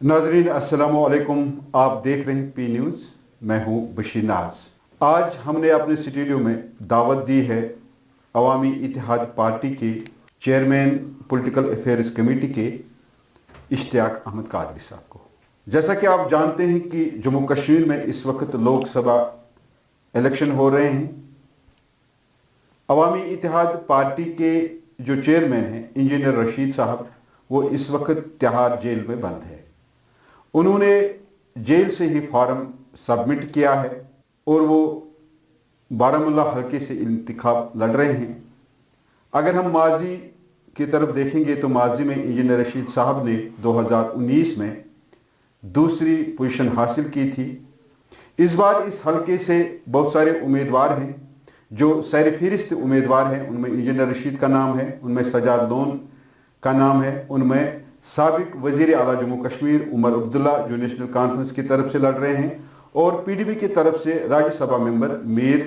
नाजरीन अस्सलाम वालेकुम, आप देख रहे हैं पी न्यूज़। मैं हूं बशीर नाज। आज हमने अपने स्टूडियो में दावत दी है अवामी इत्तेहाद पार्टी के चेयरमैन पॉलिटिकल अफेयर्स कमेटी के इश्तियाक अहमद कादरी साहब को। जैसा कि आप जानते हैं कि जम्मू कश्मीर में इस वक्त लोकसभा इलेक्शन हो रहे हैं। अवामी इत्तेहाद पार्टी के जो चेयरमैन हैं इंजीनियर रशीद साहब, वो इस वक्त तिहाड़ जेल में बंद है। उन्होंने जेल से ही फॉर्म सबमिट किया है और वो बारामूला हल्के से इंतखाब लड़ रहे हैं। अगर हम माजी की तरफ देखेंगे तो माजी में इंजीनियर रशीद साहब ने 2019 में दूसरी पोजीशन हासिल की थी। इस बार इस हल्के से बहुत सारे उम्मीदवार हैं जो सर-ए-फ़हरिस्त उम्मीदवार हैं। उनमें इंजीनियर रशीद का नाम है, उनमें सजाद लोन का नाम है, उनमें साबिक वज़ीर आला जम्मू कश्मीर उमर अब्दुल्ला जो नेशनल कॉन्फ्रेंस की तरफ से लड़ रहे हैं, और पीडीपी की तरफ से राज्यसभा मेंबर मीर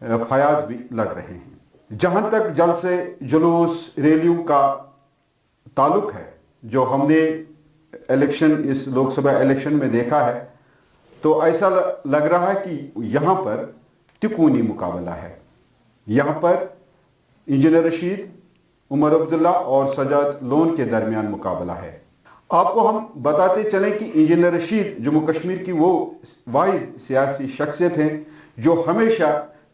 फयाज भी लड़ रहे हैं। जहां तक जलसे जुलूस रैलियों का ताल्लुक है, जो हमने इलेक्शन इस लोकसभा इलेक्शन में देखा है, तो ऐसा लग रहा है कि यहाँ पर तिकोनी मुकाबला है। यहाँ पर इंजीनियर रशीद, उमर अब्दुल्ला और सजाद लोन के दरमियान मुकाबला है। आपको हम बताते चलें कि इंजीनियर रशीद जम्मू कश्मीर की वो वाहिद सियासी शख्सियत हैं जो हमेशा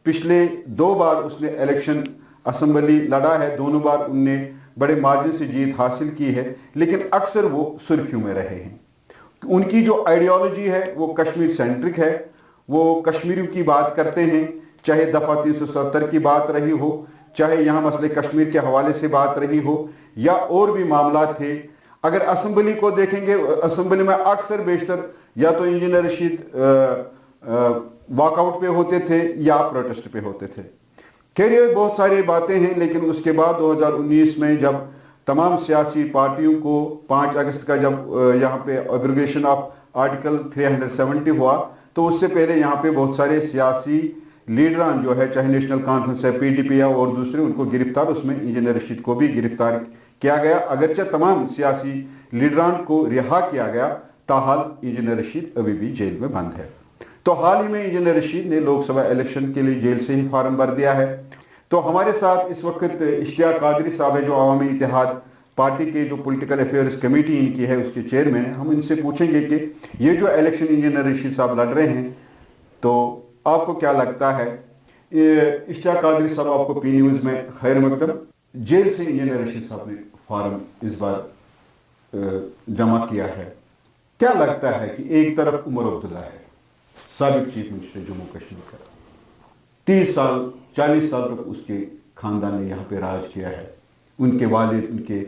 पिछले 2 बार उसने इलेक्शन असम्बली लड़ा है। दोनों बार उनने बड़े मार्जिन से जीत हासिल की है, लेकिन अक्सर वो सुर्खियों में रहे हैं। उनकी जो आइडियोलॉजी है वो कश्मीर सेंट्रिक है। वो कश्मीरियों की बात करते हैं, चाहे दफ़ा 370 की बात रही हो, चाहे यहाँ मसले कश्मीर के हवाले से बात रही हो, या और भी मामला थे। अगर असम्बली को देखेंगे, असम्बली में अक्सर बेशतर या तो इंजीनियर रशीद वॉकआउट पे होते थे या प्रोटेस्ट पे होते थे। खैर, ये बहुत सारी बातें हैं, लेकिन उसके बाद 2019 में जब तमाम सियासी पार्टियों को 5 अगस्त का जब यहाँ पे एब्रोगेशन ऑफ आर्टिकल 370 हुआ, तो उससे पहले यहाँ पे बहुत सारे सियासी लीडरान जो है, चाहे नेशनल कॉन्फ्रेंस है, पीडीपी है और दूसरे, उनको गिरफ्तार, उसमें इंजीनियर रशीद को भी गिरफ्तार किया गया। अगरचे तमाम सियासी लीडरान को रिहा किया गया, ताहाल इंजीनियर रशीद अभी भी जेल में बंद है। तो हाल ही में इंजीनियर रशीद ने लोकसभा इलेक्शन के लिए जेल से ही फॉर्म भर दिया है। तो हमारे साथ इस वक्त इश्तियाक कादरी साहब है, जो अवामी इत्तेहाद पार्टी के जो पॉलिटिकल अफेयर्स कमेटी इनकी है उसके चेयरमैन है। हम इनसे पूछेंगे कि ये जो इलेक्शन इंजीनियर रशीद साहब लड़ रहे हैं, तो आपको क्या लगता है? इश्तियाक कादरी साहब, आपको पी न्यूज़ में खैर मकदम। जेल से इंजीनियर रशीद साहब ने फॉर्म इस बार जमा किया है। क्या लगता है कि एक तरफ उमर अब्दुल्ला है, साबिक चीफ मिनिस्टर जम्मू कश्मीर का, 30 साल 40 साल तक उसके खानदान ने यहाँ पे राज किया है। उनके वालिद, उनके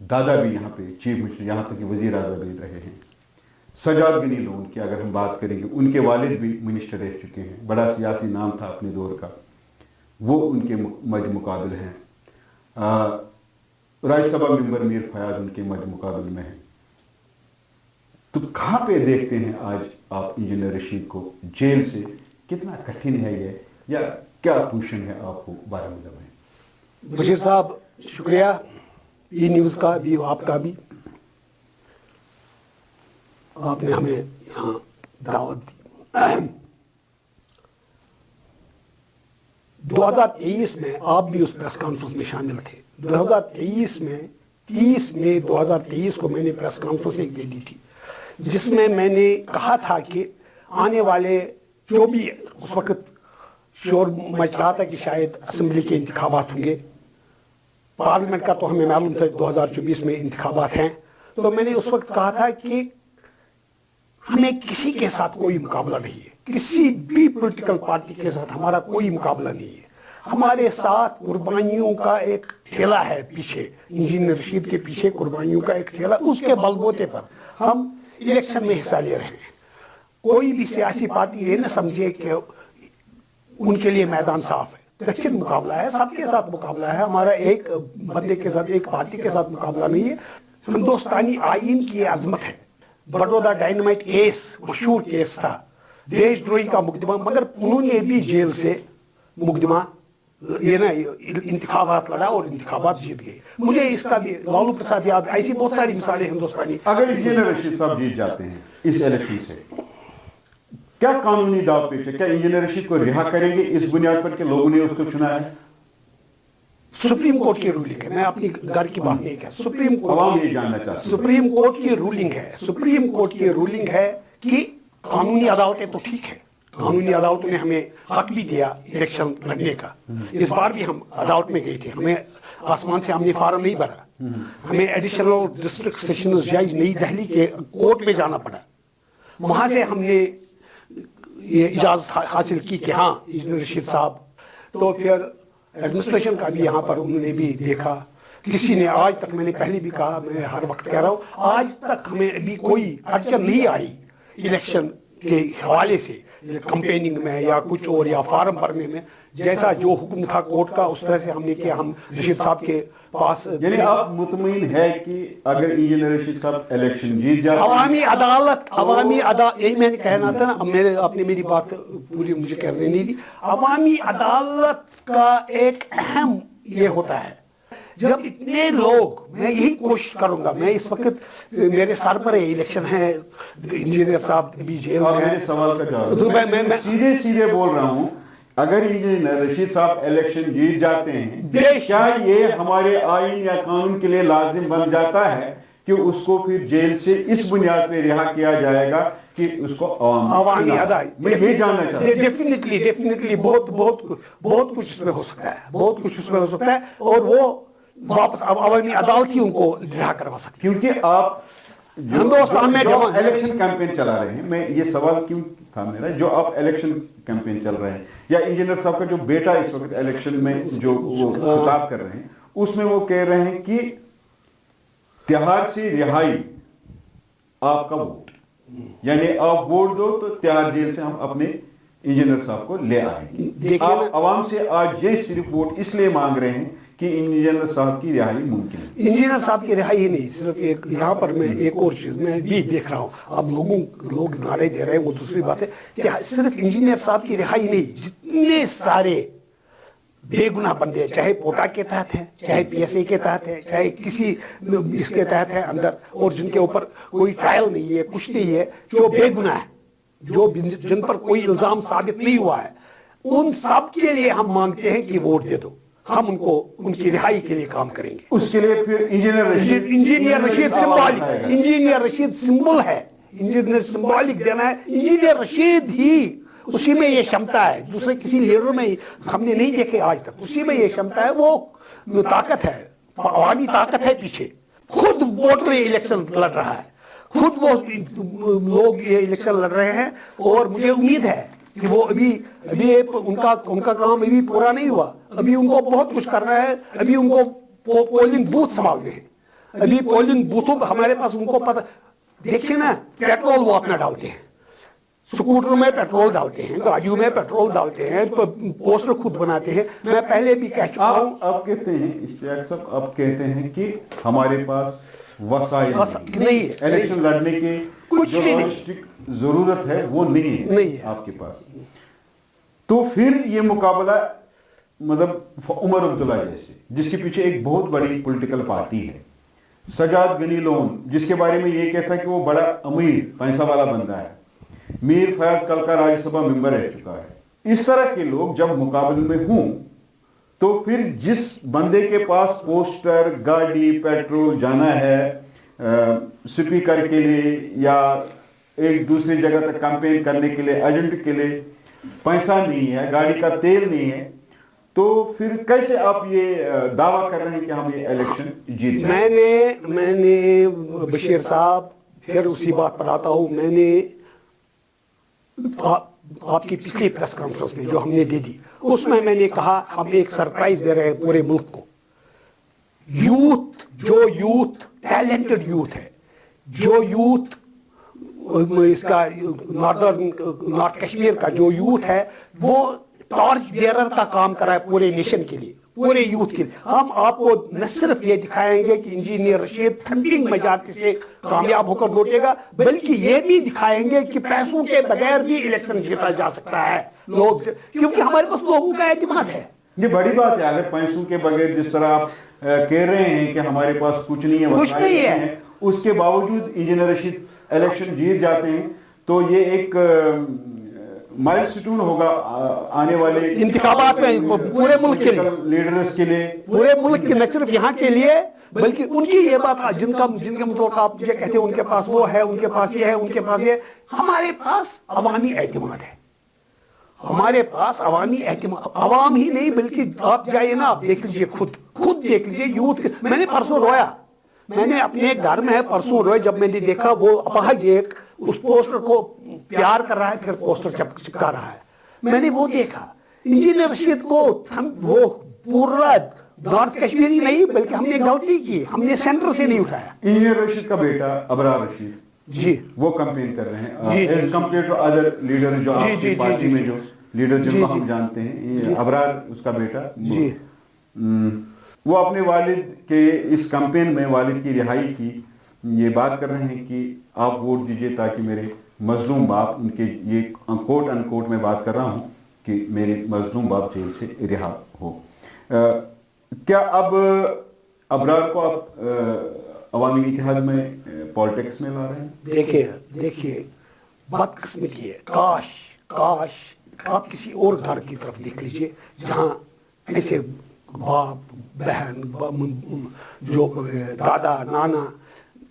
दादा भी यहाँ पे चीफ मिनिस्टर, यहाँ तक कि वजीर आज़म भी रहे हैं। सजाद गनी लोन की अगर हम बात करेंगे, उनके वालिद भी मिनिस्टर रह चुके हैं, बड़ा सियासी नाम था अपने दौर का, वो उनके मद मुकाबिल हैं। राज्यसभा मेंबर मीर फयाज उनके मद मुकाबिल में है। तो कहाँ पे देखते हैं आज आप इंजीनियर रशीद को जेल से? कितना कठिन है ये, या क्या पोजीशन है आपको बारामूला में? बशीर साहब, शुक्रिया पी न्यूज़ का भी, आपका भी। आपने हमें यहाँ दावत दी। 2023 में आप भी उस प्रेस कॉन्फ्रेंस में शामिल थे। 2023 में 30 मई 2023 को मैंने प्रेस कॉन्फ्रेंस एक दे दी थी, जिसमें मैंने कहा था कि आने वाले जो भी, उस वक्त शोर मच रहा था कि शायद असेंबली के इंतखाबात होंगे, पार्लियामेंट का तो हमें मालूम था 2024 में इंतखाबात हैं। तो मैंने उस वक्त कहा था कि हमें किसी के साथ कोई मुकाबला नहीं है, किसी भी पॉलिटिकल पार्टी के साथ हमारा कोई मुकाबला नहीं है। हमारे साथ कुर्बानियों का एक ठेला है पीछे, इंजीनियर रशीद के पीछे कुर्बानियों का एक ठेला, उसके बलबूते पर हम इलेक्शन में हिस्सा ले रहे हैं। कोई भी सियासी पार्टी ये न समझे कि उनके लिए मैदान साफ है। कठिन मुकाबला है, सबके साथ मुकाबला है। हमारा एक बंदे के साथ, एक पार्टी के साथ मुकाबला नहीं है। हिंदुस्तानी आईन की अजमत है। बड़ौदा डायनामाइट केस मशहूर केस था, देशद्रोही का मुकदमा, मगर उन्होंने भी जेल से मुकदमा ये ना इंतखाबात लड़ा और इंतखाबात जीत गए। मुझे इसका भी लालू प्रसाद यादव, ऐसी बहुत सारी मिसालें हिंदुस्तानी। अगर इंजीनियर रशीद साहब जीत जाते हैं इस इलेक्शन से, क्या कानूनी दाव पेश है? क्या इंजीनियर रशीद को रिहा करेंगे इस बुनियाद पर कि लोगों ने उसको चुना है? सुप्रीम कोर्ट की रूलिंग है, मैं अपनी घर की बात नहीं कह, सुप्रीम अवाम ये कोर्ट जानना चाहते हैं। सुप्रीम कोर्ट की रूलिंग है, सुप्रीम कोर्ट की रूलिंग है कि कानूनी अदालतें तो ठीक है, कानूनी अदालतों ने हमें हक भी दिया इलेक्शन लड़ने का। इस बार भी हम अदालत में गए थे, हमें आसमान से हमने फार्म नहीं भरा, हमें एडिशनल डिस्ट्रिक्ट सेशंस जज नई दिल्ली के कोर्ट में जाना पड़ा। वहां से हमने ये इजाजत हासिल की कि हाँ इंजीनियर रशीद साहब, तो फिर एडमिनिस्ट्रेशन का भी यहाँ पर उन्होंने भी देखा। किसी ने आज तक, मैंने पहले भी कहा, मैं हर वक्त कह रहा हूँ, आज तक हमें अभी कोई अड़चन नहीं आई इलेक्शन के हवाले से, कंपेनिंग में या कुछ और या फार्म भरने में। जैसा जो हुक्म था कोर्ट का उस तरह से हमने किया। हम रशीद साहब के पास, यानी आप मुतमईन है कि अगर इंजीनियर रशीद साहब इलेक्शन जीत जाते, अवामी अदालत, यही मैंने कहना था ना, अब मेरे आपने मेरी बात पूरी मुझे करने नहीं दी। अवामी अदालत का एक अहम ये होता है जब इतने लोग, मैं यही कोशिश करूंगा, मैं इस वक्त मेरे सर पर इलेक्शन है, इंजीनियर साहब अभी जेल में मेरे है, सवाल का तो जवाब मैं सीधे सीधे बोल रहा हूं, अगर इंजीनियर रशीद साहब इलेक्शन जीत जाते हैं, क्या ये हमारे आईन या कानून के लिए लाजिम बन जाता है कि उसको फिर जेल से इस बुनियाद पे रिहा किया जाएगा कि उसको अवामी अदालत, मैं ये जानना चाहता हूं। डेफिनेटली बहुत कुछ इसमें हो सकता है, बहुत कुछ उसमें हो सकता है, और वो वापस अवामी अदालत ही उनको रिहा करवा सकती है। क्योंकि आप हिंदुस्तान में जो इलेक्शन कैंपेन चला रहे हैं, मैं ये सवाल क्यों था मेरा, जो आप इलेक्शन कैंपेन चल रहे हैं या इंजीनियर साहब का जो बेटा इस वक्त इलेक्शन में जो वो खिताब कर रहे हैं, उसमें वो कह रहे हैं कि तिहाड़ से रिहाई आपका वोट, यानी आप वोट दो तो तिहाड़ जेल से हम अपने इंजीनियर साहब को ले आएंगे। आप आवाम से आज ये सिर्फ वोट इसलिए मांग रहे हैं कि इंजीनियर साहब की रिहाई मुमकिन है। इंजीनियर साहब की रिहाई ही नहीं, सिर्फ एक यहाँ पर मैं एक और चीज मैं भी देख रहा हूँ, अब लोग नारे दे रहे हैं, वो दूसरी बात है कि सिर्फ इंजीनियर साहब की रिहाई नहीं, जितने सारे बेगुनाह बंदे हैं, चाहे पोटा के तहत है, चाहे पीएसए के तहत है, चाहे किसी इसके तहत है अंदर, और जिनके ऊपर कोई ट्रायल नहीं है, कुछ नहीं है, जो बेगुनाह है, जो जिन पर कोई इल्जाम साबित नहीं हुआ है, उन सब के लिए हम मांगते हैं कि वोट दे दो, हम उनको उनकी रिहाई के लिए काम करेंगे। उसके लिए फिर engineer Rashid symbolic, engineer Rashid symbol है, इंजीनियर सिंबॉलिक देना है, इंजीनियर रशीद ही, उसी में ये क्षमता है, दूसरे किसी लीडर में हमने नहीं देखे आज तक, उसी में ये क्षमता है, वो ताकत है, अवामी ताकत है पीछे। खुद वोटर इलेक्शन लड़ रहा है, खुद वो लोग ये इलेक्शन लड़ रहे हैं, और मुझे उम्मीद है कि वो अभी उनका काम अभी पूरा नहीं हुआ, अभी उनको बहुत कुछ करना है, अभी उनको पोलिंग बूथ संभालने हैं, अभी पोलिंग बूथों हमारे पास उनको पता, देखिए ना, पेट्रोल वो अपना डालते हैं, स्कूटर में पेट्रोल डालते हैं, गाड़ियों में पेट्रोल डालते हैं, पोस्टर खुद बनाते हैं। मैं पहले भी कह चुका हूँ। आप कहते हैं इश्तियाक साहब, आप कहते हैं कि हमारे पास वसाइल नहीं है, इलेक्शन लड़ने के कुछ जो लॉजिस्टिक जरूरत है वो नहीं है आपके पास, तो फिर ये मुकाबला मतलब उमर अब्दुल्ला जैसे, जिसके पीछे एक बहुत बड़ी पॉलिटिकल पार्टी है, सजाद गनी लोन, जिसके बारे में ये कहता है कि वो बड़ा अमीर पैसा वाला बंदा है, मीर फयाज कल का राज्यसभा मेंबर रह चुका है, इस तरह के लोग जब मुकाबले में हों तो फिर जिस बंदे के पास पोस्टर, गाड़ी, पेट्रोल जाना है स्पीकर के लिए या एक दूसरी जगह तक कैंपेन करने के लिए, एजेंट के लिए पैसा नहीं है, गाड़ी का तेल नहीं है, तो फिर कैसे आप ये दावा कर रहे हैं कि हम ये इलेक्शन जीत जाएंगे? मैंने बशीर साहब, फिर उसी बात पर आता हूं, मैंने आपकी पिछली प्रेस कॉन्फ्रेंस में जो हमने दे दी, उसमें मैंने कहा हम एक सरप्राइज दे रहे हैं पूरे मुल्क को। यूथ टैलेंटेड यूथ है, जो यूथ इसका नॉर्थ कश्मीर का जो यूथ है, वो टॉर्च बेरर का काम कर रहा है पूरे नेशन के लिए, पूरे यूथ के लिए। हम आपको न सिर्फ ये दिखाएंगे कि इंजीनियर रशीद थंडिंग मेजॉरिटी से कामयाब होकर लौटेगा, बल्कि ये भी दिखाएंगे कि पैसों के बगैर भी इलेक्शन जीता जा सकता है, लोग, क्योंकि हमारे पास लोगों का एतमाद है, ये बड़ी बात है। अगर पैसों के बगैर जिस तरह आप कह रहे हैं कि हमारे पास कुछ नहीं है, कुछ नहीं है, उसके बावजूद इंजीनियर रशीद इलेक्शन जीत जाते हैं, तो ये एक माइलस्टोन होगा आने वाले इंतखाबात में पूरे मुल्क के लिए, लीडर्स के लिए, पूरे मुल्क के, न सिर्फ यहाँ के लिए बल्कि उनकी ये बात जिनका मतलब आप मुझे कहते हैं उनके पास वो है, उनके पास ये है, उनके पास ये, हमारे पास अवामी एतमाद है, हमारे पास अवामी एतमाद, अवाम ही नहीं बल्कि आप जाइए ना, आप देख लीजिए, खुद देख लीजिए यूथ। मैंने परसों रोया, मैंने अपने घर में परसों रोया जब मैंने देखा वो अपाहिज एक उस पोस्टर को प्यार कर रहा है, फिर पोस्टर चिपका रहा है। मैंने वो देखा, इंजीनियर रशीद को हम वो पूरा नॉर्थ कश्मीरी नहीं बल्कि हमने गलती की, हमने सेंटर से नहीं उठाया। इंजीनियर रशीद का बेटा अबरार रशीद जी वो कैंपेन कर रहे हैं जी, as compared to other leader जो जी, आपकी जी, पार्टी जी, में जी, जो लीडर जी, जिनको जी, हम जानते हैं, अबरार उसका बेटा जी, वो अपने वालिद के इस कैंपेन में वालिद की रिहाई की ये बात कर रहे हैं कि आप वोट दीजिए ताकि मेरे मजलूम बाप, उनके ये कोट अनकोट में बात कर रहा हूँ कि मेरे मजलूम बाप जेल से रिहा हो। क्या अब अबरार को आप अवामी इत्तेहाद में पॉलिटिक्स में ला रहे हैं? देखिए बदकिस्मती है, काश आप किसी और घर की तरफ देख लीजिए जहाँ ऐसे बाप बहन जो दादा नाना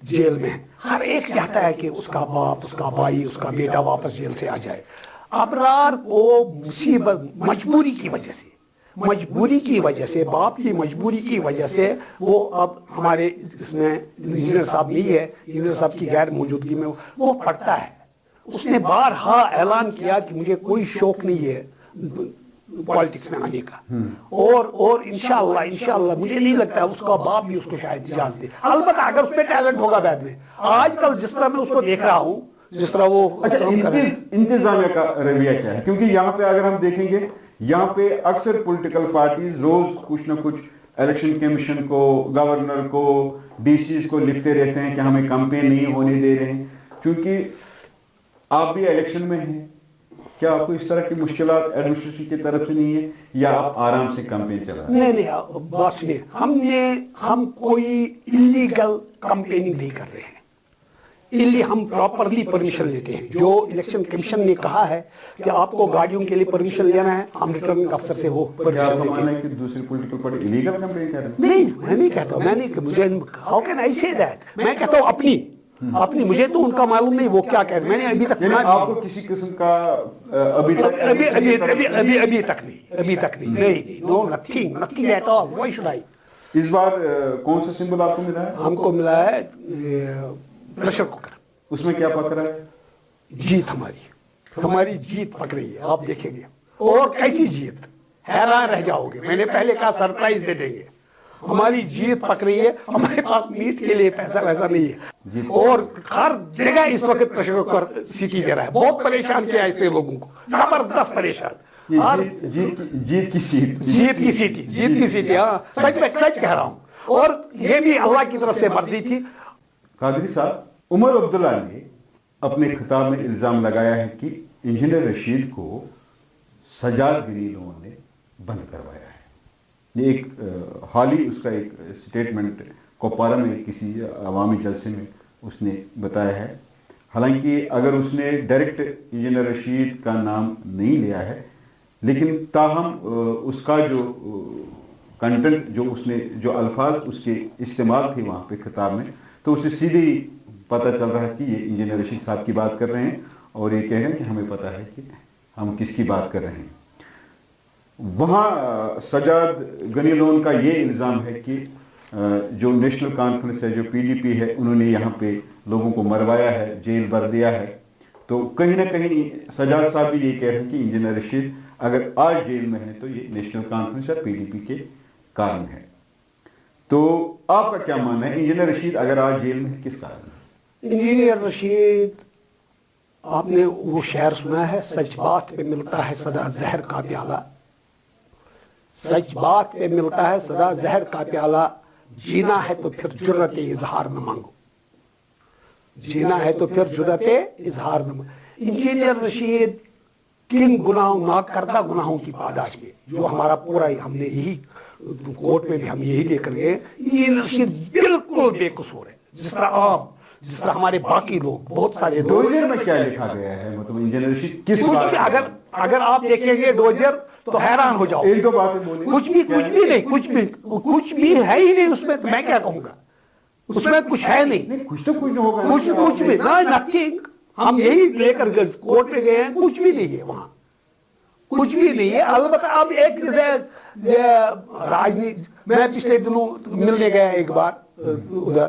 जेल में है, हर एक चाहता है कि उसका बाप, उसका भाई, उसका बेटा वापस जेल से आ जाए। अबरार को मुसीबत मजबूरी की वजह से, बाप की मजबूरी की वजह से वो अब हमारे इसमें इंजीनियर साहब नहीं है, इंजीनियर साहब की गैर मौजूदगी में वो पढ़ता है। उसने बारहा ऐलान किया कि मुझे कोई शौक नहीं है पॉलिटिक्स में आने का, और इंशाअल्लाह मुझे नहीं लगता उसका बाप भी उसको शायद इजाजत दे, अलबत्ता अगर उसमें टैलेंट होगा बाद में। आजकल जिस तरह मैं उसको देख रहा हूँ, जिस तरह वो अच्छा, इंतजामिया का रवैया क्या है? क्योंकि यहाँ पे अगर हम देखेंगे, यहाँ पे अक्सर पॉलिटिकल पार्टीज रोज कुछ ना कुछ इलेक्शन कमीशन को, गवर्नर को, डीसी को लिखते रहते हैं कि हमें कैंपेन नहीं होने दे रहे हैं, क्योंकि आप भी इलेक्शन में हैं। क्या आपको इस तरह की मुश्किलात एडमिनिस्ट्रेशन की तरफ से नहीं है, या आप आराम से कैंपेन चला रहे हैं? नहीं, बात सुनिए, हम कोई इलीगल कैंपेनिंग नहीं कर रहे हैं, हम प्रॉपरली परमिशन लेते हैं। जो इलेक्शन कमीशन ने कहा है कि आपको गाड़ियों के लिए परमिशन लेना है, हम रिटर्निंग अफसर से वो परमिशन लेते हैं। कि दूसरी पॉलिटिकल पार्टी इलीगल कैंपेन कर रहे हैं? नहीं, मैं नहीं कहता, मुझे how can I say that, मैं कहता हूँ अपनी मुझे तो उनका मालूम नहीं वो क्या कह रहे हैं। मैंने अभी तक आपको किसी किस्म का अभी तक नहीं, no nothing at all, why should I. इस बार कौन सा सिंबल आपको मिला है? हमको मिला है प्रेशर कुकर। उसमें क्या पक रहा है? जीत, हमारी जीत पक रही है, आप देखेंगे। और कैसी जीत, हैरान रह जाओगे। मैंने पहले कहा सरप्राइज दे देंगे, हमारी जीत पक रही है। हमारे पास मीट के लिए पैसा वैसा नहीं है, और हर जगह इस वक्त प्रेशर कुकर सीटी दे रहा है। बहुत परेशान किया है इसने लोगों को, जबरदस्त परेशान। जीत की सीटी, हाँ, सच कह रहा हूँ। और ये भी अल्लाह की तरफ से मर्जी थी। कादरी साहब, उमर अब्दुल्ला ने अपने खिताब में इल्जाम लगाया है कि इंजीनियर रशीद को सजाद गिरी लोगों ने बंद करवाया है। ये एक हाल ही उसका एक स्टेटमेंट कोपारा में किसी अवामी जलसे में उसने बताया है। हालांकि अगर उसने डायरेक्ट इंजीनियर रशीद का नाम नहीं लिया है, लेकिन ताहम उसका जो कंटेंट, जो अल्फाज उसके इस्तेमाल थे वहाँ पे खिताब में, तो उसे सीधे पता चल रहा है कि ये इंजीनियर रशीद साहब की बात कर रहे हैं, और ये कह रहे हैं कि हमें पता है कि हम किसकी बात कर रहे हैं। वहाँ सजाद गनी लोन का ये इल्ज़ाम है कि जो नेशनल कॉन्फ्रेंस है, जो पीडीपी है, उन्होंने यहाँ पे लोगों को मरवाया है, जेल भर दिया है। तो कहीं ना कहीं सजाद साहब भी ये कह रहे हैं कि इंजीनियर रशीद अगर आज जेल में है तो ये नेशनल कॉन्फ्रेंस या पीडीपी के कारण है। तो आपका क्या मानना है, इंजीनियर रशीद अगर आज जेल में है किस कारण है? इंजीनियर रशीद, आपने वो शेर सुना है, सच बात पे मिलता है सदा जहर का प्याला, सच बात पे मिलता है सदा जहर का प्याला, जीना है तो फिर जुर्रत इजहार न मांगो, जीना है तो फिर जुर्रत इजहार न मांगो। इंजीनियर रशीद किन गुनाहों नाकर्दा गुनाहों की पादाश में, जो हमारा पूरा हमने यही कोर्ट में भी हम यही लेकर गए, इंजीनियर रशीद बिल्कुल बेकसूर है, जिस तरह हमारे बाकी लोग बहुत सारे लोग। डोजियर में क्या लिखा गया है, मतलब इंजीनियर रशीद किस बात में? अगर आप देखेंगे डोजियर तो हैरान हो जाओ। एक दो बातें बोलिए। कुछ भी नहीं, कुछ भी है ही नहीं उसमें, तो मैं क्या कहूंगा, उसमें कुछ है नहीं, कुछ तो कुछ होगा, कुछ भी ना, नथिंग। हम यही लेकर कोर्ट में गए हैं, कुछ भी नहीं है वहां, कुछ भी नहीं है। अलबत्ता अब एक राजनीति, मैं पिछले दिनों मिलने गया एक बार उधर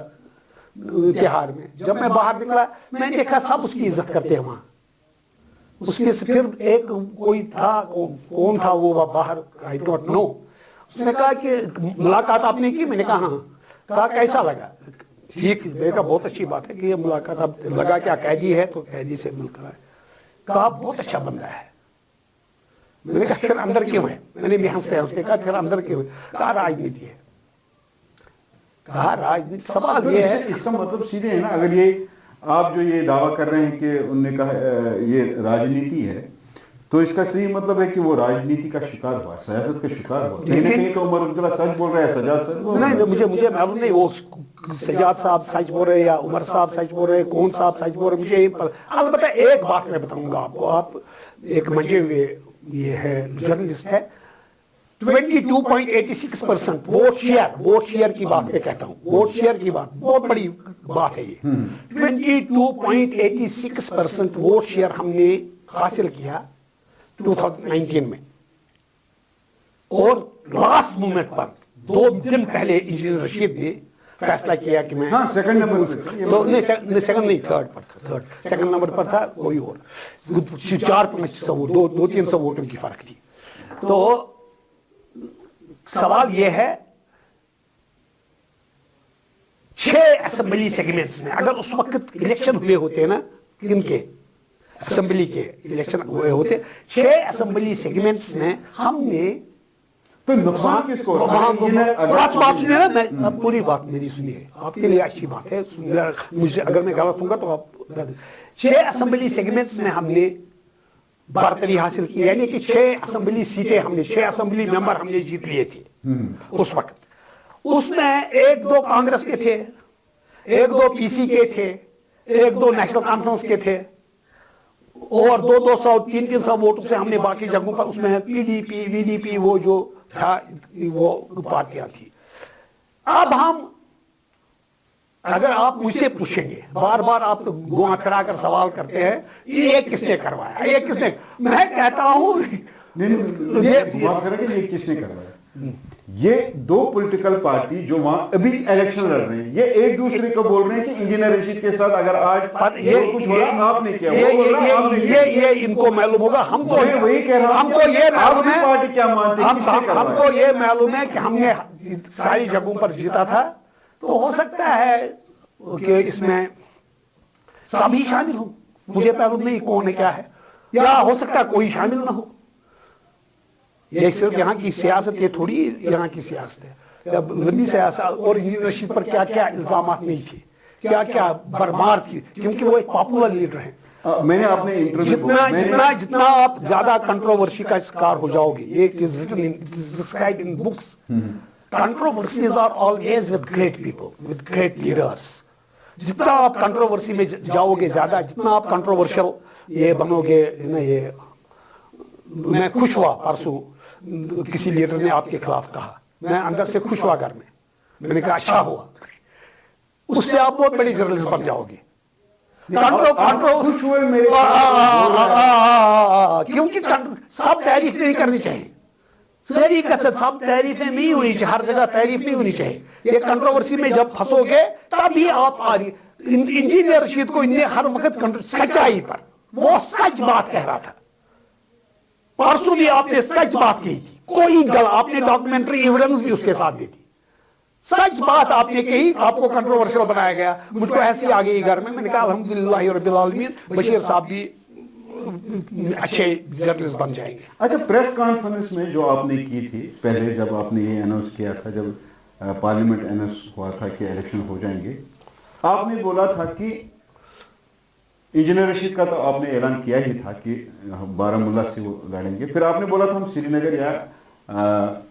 तिहाड़ में, जब मैं बाहर निकला मैंने देखा सब उसकी इज्जत करते हैं वहां। उसके से फिर एक कोई था, कौन था वो बाहर, आई डोंट नो, उसने कहा कि मुलाकात आपने की, मैंने कहा हाँ, कहा कैसा लगा, ठीक, मैंने कहा बहुत अच्छी बात है कि ये मुलाकात, अब लगा क्या कैदी है तो कैदी से मिलकर आए, कहा बहुत अच्छा बंदा है। मैंने कहा फिर अंदर क्यों है, मैंने भी हंसते हंसते कहा फिर अंदर क्यों है, कहा राजनीति है। कहा राजनीति, सवाल ये है, इसका मतलब सीधे है ना, अगर ये आप जो ये दावा कर रहे हैं कि उनने कहा ये राजनीति है, तो इसका सही मतलब है कि वो राजनीति का शिकार हुआ, सियासत का शिकार हुआ। कहीं ना कहीं तो उमर अब्दुल्ला सच बोल रहा है, सजाद सच बोल रहा है। नहीं, मुझे मालूम नहीं वो सजाद साहब सच बोल रहे हैं या उमर साहब सच बोल रहे हैं, कौन साहब सच बोल रहे हैं, मुझे अलबत्ता एक बात मैं बताऊंगा आपको, आप एक मंजे हुए ये है जर्नलिस्ट है, 22.86% वोट शेयर की बात मैं कहता हूं, वोट शेयर की बात बहुत बड़ी बात है ये। 22.86% वोट शेयर हमने हासिल किया 2019 में, और लास्ट मोमेंट पर 2 दिन पहले इंजीनियर रशीद ने फैसला किया कि मैं, हाँ, सेकंड नंबर नहीं सेकंड नहीं, थर्ड पर था, सेकंड नंबर पर था कोई और, 4-5 200-300 वोटों की फर्क थी। तो सवाल यह है, 6 असेंबली सेगमेंट्स में अगर उस वक्त इलेक्शन हुए होते ना, किनके असेंबली के इलेक्शन हुए होते, 6 असेंबली सेगमेंट्स में हमने, तो नुकसान किसको? बात सुनिए ना, मैं पूरी बात मेरी सुनिए, आपके लिए अच्छी बात है, मुझे अगर मैं गलत हूंगा तो आप, 6 असेंबली सेगमेंट्स में हमने बरतरी हासिल की, यानी कि 6 असेंबली सीटें हमने, 6 असेंबली मेंबर हमने जीत लिए थे उस वक्त। उसमें 1-2 कांग्रेस के थे, 1-2 पीसी के थे, 1-2 नेशनल कॉन्फ्रेंस के थे, और 200-300 वोटों से हमने बाकी जगहों पर, उसमें पीडीपी वीडीपी वो जो था वो पार्टियां थी। अब हम, अगर आप मुझसे पूछेंगे, बार बार आप तो गुआ फिरा कर सवाल करते हैं, ये किसने करवाया, ये किसने, मैं कहता हूं ये किसने करवाया, ये 2 पॉलिटिकल पार्टी जो वहां अभी इलेक्शन लड़ रहे हैं, ये एक दूसरे को बोल रहे हैं कि इंजीनियर रशीद के साथ अगर आज ये कुछ हो रहा आपने किया, ये इनको मालूम होगा, हमको वही कह रहा हूं, हमको ये मालूम है, पार्टी क्या मानते हैं, हमको ये मालूम है कि हमने सारी जगहों पर जीता था, तो हो सकता है कि इसमें सभी शामिल हो, मुझे मालूम नहीं कौन है क्या है, या हो सकता है कोई शामिल ना हो। ये सिर्फ यहाँ की सियासत, ये थोड़ी यहाँ की सियासत है, लंबी सियासत, और इंजीनियर रशीद पर क्या क्या इल्जामात नहीं थे, क्या क्या भरमार थी, क्योंकि वो एक पॉपुलर लीडर है। मैंने आपने जितना आप ज्यादा कंट्रोवर्सी का शिकार हो जाओगे, ये is written in, described in books, controversies are always with great people, with great leaders. जितना आप कंट्रोवर्सी में जाओगे ज्यादा, जितना आप कंट्रोवर्शियल ये बनोगे ना, ये मैं खुश हुआ परसों किसी लीडर ने आपके खिलाफ कहा, मैं अंदर से खुश हुआ घर में, मैंने कहा अच्छा हुआ, उससे आप बहुत बड़ी जर्नलिस्ट बन जाओगे। क्योंकि सब तारीफ नहीं करनी चाहिए, सारी कसरत, सब तारीफें नहीं होनी चाहिए, हर जगह तारीफ नहीं होनी चाहिए। ये कंट्रोवर्सी में जब फंसोगे तभी आप आ रही। इंजीनियर रशीद को इनने हर वक्त सच्चाई पर, वो सच बात कह रहा था, परसों भी आपने सच बात कही थी, कोई गलत, आपने डॉक्यूमेंट्री एविडेंस भी उसके साथ दी थी, सच बात आपने कही, आपको कंट्रोवर्शियल बनाया गया। मुझको ऐसी आ गई घर में, मैंने कहा अल्हम्दुलिल्लाह रब्बिल आलमीन, बशीर साहब भी अच्छे जर्नलिस्ट बन जाएंगे। अच्छा, प्रेस कॉन्फ्रेंस में जो आपने की थी पहले, जब आपने ये अनाउंस किया था, जब पार्लियामेंट अनाउंस हुआ था कि इलेक्शन हो जाएंगे, आपने बोला था कि इंजीनियर रशीद का तो आपने ऐलान किया ही था कि बारामूला से वो लड़ेंगे, फिर आपने बोला था हम श्रीनगर या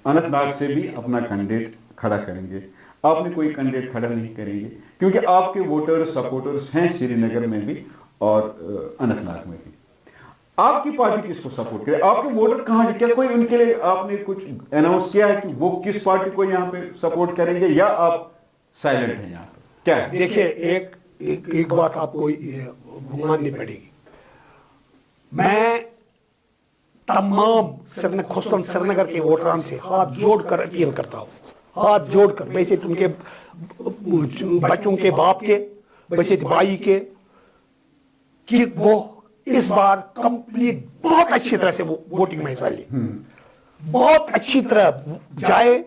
अनंतनाग से भी अपना कैंडिडेट खड़ा करेंगे। आपने कोई कैंडिडेट खड़ा नहीं करेंगे क्योंकि आपके वोटर्स सपोर्टर्स हैं श्रीनगर में भी और अनंतनाग में भी। आपकी पार्टी किसको सपोर्ट करे? आपके वोटर कहाँ, क्या कोई उनके लिए आपने कुछ अनाउंस किया है कि वो किस पार्टी को यहाँ पे सपोर्ट करेंगे, या आप साइलेंट हैं यहाँ पे? क्या है? देखिए एक बात आपको माननी पड़ेगी, मैं तमाम श्रीनगर के वोटरान से हाथ जोड़कर अपील करता हूँ, हाथ जोड़कर, वैसे उनके बच्चों के बाप के, वैसे भाई के, कि वो इस बार कंप्लीट बहुत अच्छी तरह से वोटिंग में हिस्सा ले, बहुत अच्छी तरह जाए।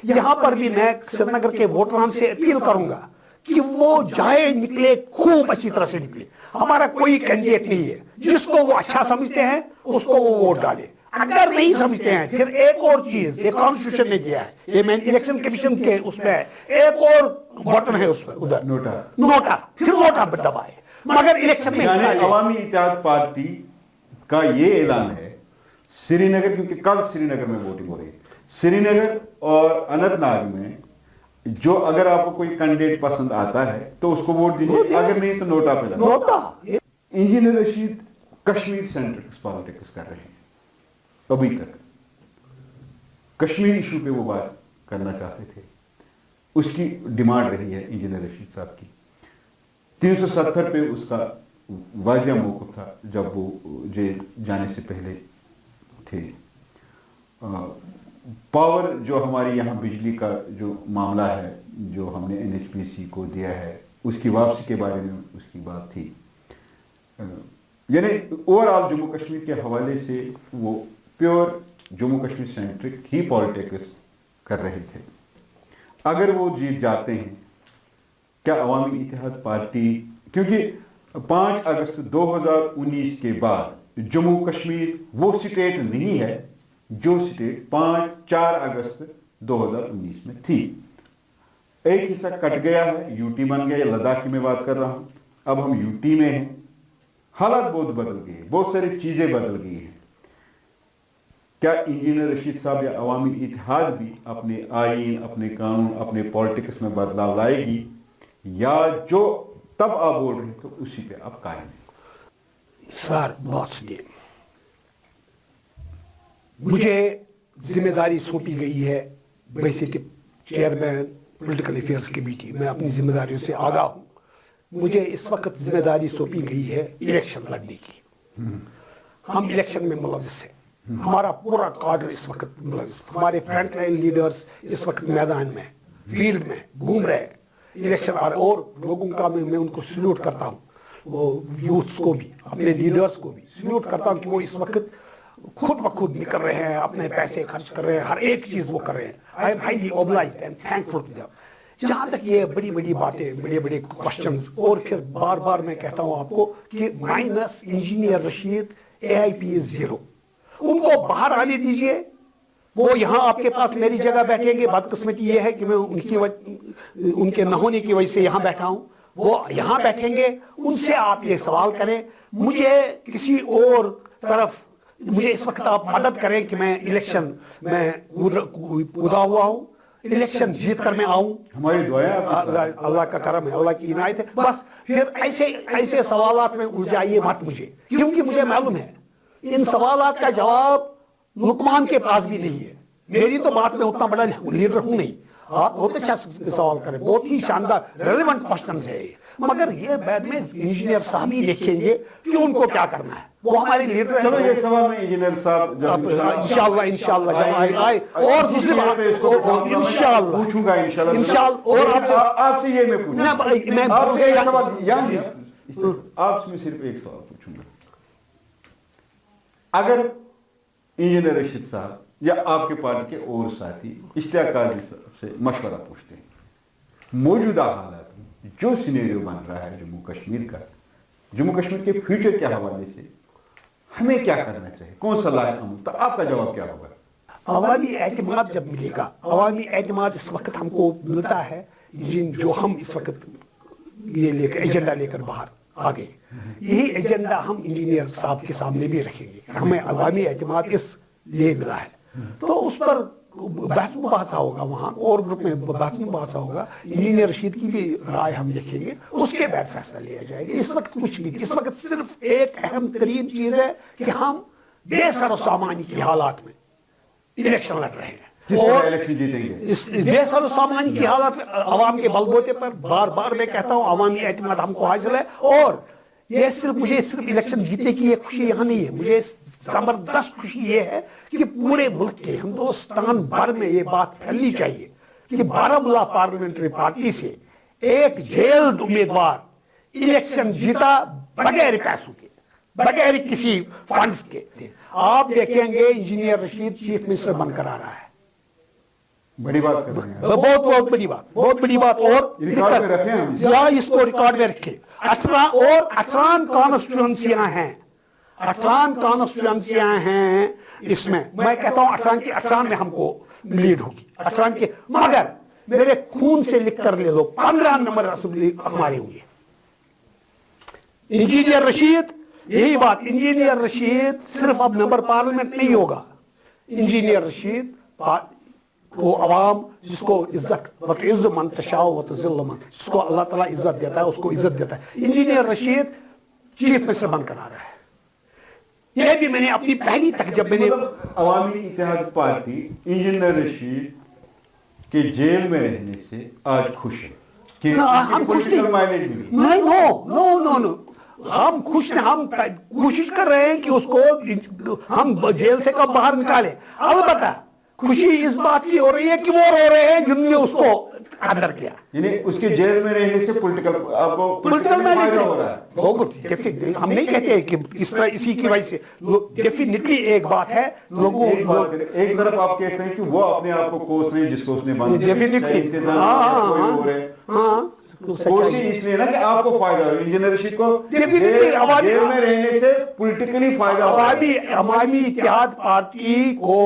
यहां पर भी मैं श्रीनगर के वोटरान से अपील करूंगा कि वो जाए, निकले, खूब अच्छी तरह से निकले। हमारा कोई कैंडिडेट नहीं है, जिसको वो अच्छा समझते हैं उसको वो वोट डाले, अगर नहीं समझते हैं फिर एक और चीज, ये कॉन्स्टिट्यूशन ने दिया है, ये मैं इलेक्शन कमीशन के उसमें एक और बटन है उसमें, उधर नोटा, फिर नोटा दबाए, मगर इलेक्शन में अवामी इत्तेहाद पार्टी का ये ऐलान है श्रीनगर, क्योंकि कल श्रीनगर में वोटिंग हो रही है, श्रीनगर और अनंतनाग में जो अगर आपको कोई कैंडिडेट पसंद आता है तो उसको वोट दीजिए, अगर नहीं तो नोटा पे लगाइए। Engineer Rashid Kashmir centric politics कर रहे हैं, अभी तक कश्मीर इशू पे वो बात करना चाहते थे, उसकी डिमांड रही है इंजीनियर रशीद साहब की। 370 पे उसका वाजिया मौक़िफ़ था जब वो जेल जाने से पहले थे। पावर जो हमारी यहाँ बिजली का जो मामला है, जो हमने NHPC को दिया है, उसकी वापसी के बारे में उसकी बात थी। यानी ओवरऑल जम्मू कश्मीर के हवाले से वो प्योर जम्मू कश्मीर सेंट्रिक ही पॉलिटिक्स कर रहे थे। अगर वो जीत जाते हैं, क्या अवामी इत्तेहाद पार्टी, क्योंकि 5 अगस्त 2019 के बाद जम्मू कश्मीर वो स्टेट नहीं है जो स्टेट 4 अगस्त 2019 में थी। एक हिस्सा कट गया है, यूटी बन गया, लद्दाख की मैं बात कर रहा हूं, अब हम यूटी में हैं। हालात बहुत बदल गए, बहुत सारी चीजें बदल गई हैं। क्या इंजीनियर रशीद साहब या अवामी इत्तेहाद भी अपने आईन, अपने कानून, अपने पॉलिटिक्स में बदलाव लाएगी, या जो तब आप बोल रहे थे उसी पे आप कायम हैं? सर बात सुनिए, मुझे जिम्मेदारी सौंपी गई है वैसे चेयरमैन पॉलिटिकल अफेयर्स कमेटी, मैं अपनी जिम्मेदारियों से आगाह हूं। मुझे इस वक्त जिम्मेदारी सौंपी गई है इलेक्शन लड़ने की। हम इलेक्शन में मुलव्वस हैं, हमारा पूरा काडर इस वक्त मुलव्वस, हमारे फ्रंट लाइन लीडर्स इस वक्त मैदान में, फील्ड में घूम रहे हैं, इलेक्शन आ रहे, और लोगों का मैं उनको सल्यूट करता हूँ, वो यूथ्स को भी, अपने लीडर्स को भी सल्यूट करता हूँ कि वो इस वक्त खुद ब खुद निकल रहे हैं, अपने पैसे खर्च कर रहे हैं, हर एक चीज वो कर रहे हैं। I am highly obliged and thankful to them. जहां तक ये बड़ी बड़ी बातें, बड़े बड़े क्वेश्चंस, और फिर बार बार मैं कहता हूं आपको कि माइनस इंजीनियर रशीद, AIP 0, उनको बाहर आने दीजिए। वो यहाँ आपके पास मेरी जगह बैठेंगे, बदकिस्मती ये है कि मैं उनके न होने की वजह से यहाँ बैठा हूँ, वो यहाँ बैठेंगे, उनसे आप ये सवाल करें। मुझे किसी और तरफ, मुझे इस वक्त आप मदद करें कि मैं इलेक्शन में कूदा हुआ हूँ, इलेक्शन जीत कर मैं आऊं, हमारी दुआएं, अल्लाह का करम है, अल्लाह की इनायत है। बस फिर ऐसे सवालात में उलझाइए मत मुझे, क्योंकि मुझे मालूम है इन सवालात का जवाब लुकमान के पास भी नहीं है। मेरी तो बात में उतना बड़ा लीडर हूं नहीं, आप बहुत अच्छा सवाल करें, बहुत ही शानदार रेलेवेंट क्वेश्चन है, मगर ये बाद में इंजीनियर साहब ही देखेंगे कि उनको क्या करना है, वो हमारे लीडर। चलो ये सवाल में इंजीनियर साहब इंशाल्लाह जब आए, और दूसरी बात इंशाल्लाह पूछूंगा, इंशाल्लाह। और आपसे ये मैं पूछूंगा, आपसे सिर्फ एक सवाल पूछूंगा। अगर इंजीनियर रशीद साहब या आपके पार्टी के और साथी इश्तियाक काजी से मशवरा पूछते हैं, मौजूदा हालात में जो सिनेरियो बन रहा है जम्मू कश्मीर का, जम्मू कश्मीर के फ्यूचर के हवाले से हमें क्या करना चाहिए, कौन सा लाए अमल, तो आपका जवाब क्या होगा? अवामी एतमाद जब मिलेगा, अवामी एतमाद इस वक्त हमको मिलता है जो हम इस वक्त ये लेकर एजेंडा लेकर बाहर आगे। यही एजेंडा हम इंजीनियर साहब के सामने भी रखेंगे। हमें अवामी एतमाद इस लिए मिला है, तो उस पर बहस मुबासा होगा, वहाँ और ग्रुप में बहस मुबासा होगा। इंजीनियर रशीद की भी राय हम देखेंगे, उसके बाद फैसला लिया जाएगा। इस वक्त कुछ नहीं, इस वक्त सिर्फ एक अहम तरीन चीज है कि हम बेसर सामानी की हालात में इलेक्शन लड़ रहे हैं किस तरह इलेक्शन जीतेंगे। इस बेसर सामानी की हालात में अवाम के बलबूते पर बार बार मैं कहता हूँ अवामी एतमाद हमको हासिल है। और ये मुझे सिर्फ इलेक्शन जीतने की ये खुशी यहाँ नहीं है, मुझे जबरदस्त खुशी ये है कि पूरे मुल्क के हिंदुस्तान भर में ये बात फैलनी चाहिए कि बारामूला पार्लियामेंट्री पार्टी से एक जेल्ड उम्मीदवार इलेक्शन जीता बगैर पैसों के, बगैर किसी फंड्स के। आप देखेंगे इंजीनियर रशीद चीफ मिनिस्टर बनकर आ रहा है। बड़ी बात कर रहे हैं, बहुत बहुत बड़ी बात, बहुत बड़ी बात। और रिकॉर्ड में रखें हम, या इसको रिकॉर्ड में रखें। 18 कॉन्स्टिट्यूंसियां हैं, 18 कॉन्स्टिट्यूंसियां हैं इसमें। मैं कहता हूं 18 की 18 में हमको लीड होगी, 18 के। मगर मेरे खून से लिख कर ले लो, 15 नंबर असेंबली हमारी हुई है। इंजीनियर रशीद, यही बात, इंजीनियर रशीद सिर्फ अब मेंबर पार्लियामेंट नहीं होगा। इंजीनियर रशीद वो अवाम जिसको इज्जत वतइज़्ज़ मन तशाओ वतज़िल्ल मन, जिसको अल्लाह ताला इज्जत देता है उसको इज्जत देता है। इंजीनियर रशीद चीफ मिनिस्टर बनकर आ रहा है। यह भी मैंने अपनी पहली तक जब मैंने अवामी इत्तेहाद पार्टी इंजीनियर रशीद के जेल में रहने से आज खुश है कि हम खुश नहीं, माइलेज मिली। नहीं, नो नो नो नो, हम खुश नहीं, हम कोशिश कर रहे हैं कि उसको हम जेल से कब बाहर निकाले। अलबत्ता खुशी इस बात की हो रही है कि वो रो रहे हैं जिन्होंने उसको अंदर किया। यानी उसके जेल में रहने से पॉलिटिकल फायदा हो रहा है। हम नहीं कहते कि इस तरह इसी की वजह से, डेफिनेटली एक बात है लोगों एक तरफ आप कहते हैं कि वो अपने आप को कोस रहे हैं जिसको उसने बांध दिया, डेफिनेटली कोशिश इसलिए ना कि आपको फायदा हो। इंजीनियर रशीद को डेफिनेटली जेल में रहने से पॉलिटिकली फायदा हो। अवामी इत्तेहाद पार्टी को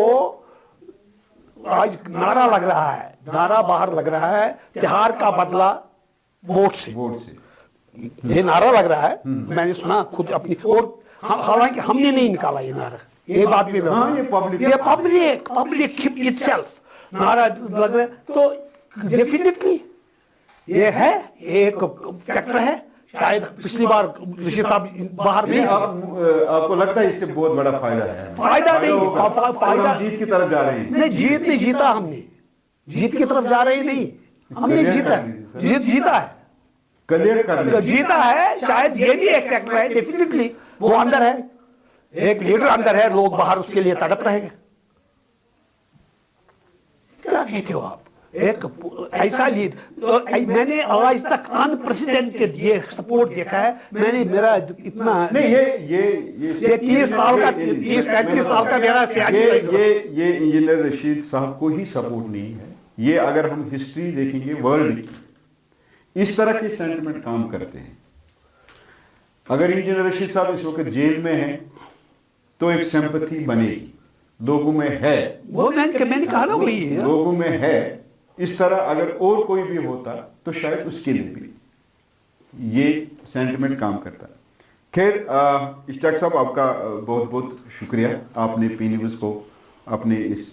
आज नारा लग रहा है, नारा बाहर लग रहा है, तिहाड़ का बदला वोट से। ये नारा लग रहा है, मैंने सुना खुद अपनी, और हालांकि हमने नहीं निकाला ये नारा, ये बात भी ये पब्लिक इटसेल्फ नारा लग रहा है। तो डेफिनेटली ये है, एक फैक्टर है। शायद पिछली बार रशीद साहब बाहर नहीं थे। आपको लगता है इससे बहुत बड़ा फायदा है? फायदा नहीं, फायदा जीत की तरफ जा रहे हैं। नहीं, जीत नहीं जीता हमने, जीत की तरफ जा रहे नहीं, हमने जीता है, जीता है, क्लियर कर जीता है। शायद ये भी एक फैक्टर है, डेफिनेटली वो अंदर है, एक लीडर अंदर है, लोग बाहर उसके लिए तड़प रहे हैं। क्या कहते हो आप? एक ऐसा लीड मैंने आज तक अनप्रेसिडेंटेड ये सपोर्ट देखा है। मैंने मेरा इतना नहीं, ये 30 साल का 30-35 साल का मेरा ये इंजीनियर रशीद साहब को ही सपोर्ट नहीं है। ये अगर हम हिस्ट्री देखेंगे वर्ल्ड की, इस तरह के सेंटिमेंट काम करते हैं। अगर इंजीनियर रशीद साहब इस वक्त जेल में हैं तो एक सिंपैथी बनेगी, लोगों में है, वो मैंने कहा ना, वही है, लोगों में है। इस तरह अगर और कोई भी होता तो शायद उसके लिए भी ये सेंटिमेंट काम करता। खैर इश्तियाक साहब, आपका बहुत बहुत शुक्रिया। आपने पी न्यूज़ को अपने इस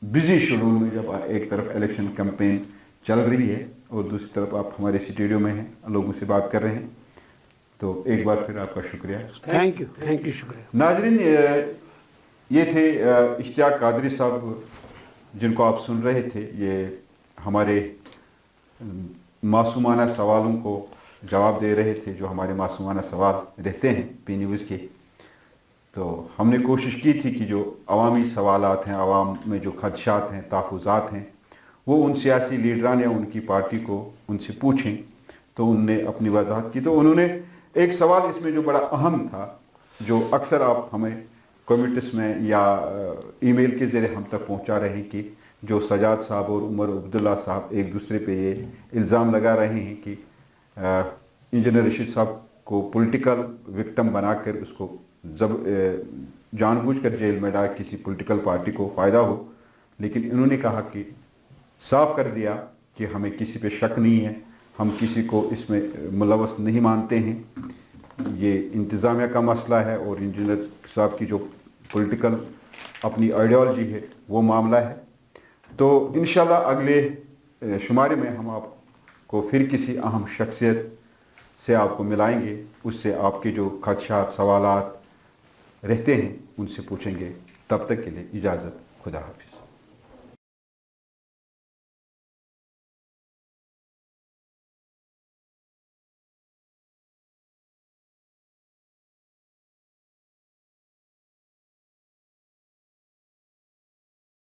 बिजी शेड्यूल में, जब एक तरफ इलेक्शन कैंपेन चल रही है और दूसरी तरफ आप हमारे स्टूडियो में हैं, लोगों से बात कर रहे हैं, तो एक बार फिर आपका शुक्रिया। थैंक यू, शुक्रिया। नाजरीन, ये थे इश्तियाक कादरी साहब जिनको आप सुन रहे थे। ये हमारे मासूमाना सवालों को जवाब दे रहे थे, जो हमारे मासूमाना सवाल रहते हैं पी न्यूज़ के। तो हमने कोशिश की थी कि जो अवामी सवालात हैं, आवाम में जो खदशात हैं, तहफ़्फ़ुज़ात हैं, वो उन सियासी लीडरान या उनकी पार्टी को उनसे पूछें। तो उनने अपनी वजाहत की। तो उन्होंने एक सवाल इसमें जो बड़ा अहम था, जो अक्सर आप हमें कमेंट्स में या ईमेल के ज़रिए हम तक पहुंचा रहे हैं कि जो सजाद साहब और उमर अब्दुल्ला साहब एक दूसरे पे ये इल्ज़ाम लगा रहे हैं कि इंजीनियर रशीद साहब को पॉलिटिकल विक्टिम बनाकर उसको जब जानबूझकर जेल में डाल किसी पॉलिटिकल पार्टी को फ़ायदा हो। लेकिन इन्होंने कहा कि साफ कर दिया कि हमें किसी पे शक नहीं है, हम किसी को इसमें मुलव्वस नहीं मानते हैं। یہ انتظامیہ کا مسئلہ ہے اور انجینئر صاحب کی جو پولیٹیکل اپنی آئیڈیالوجی ہے وہ معاملہ ہے. تو انشاءاللہ اگلے شمارے میں ہم آپ کو پھر کسی اہم شخصیت سے آپ کو ملائیں گے, اس سے آپ کے جو خدشات سوالات رہتے ہیں ان سے پوچھیں گے. تب تک کے لیے اجازت, خدا حافظ.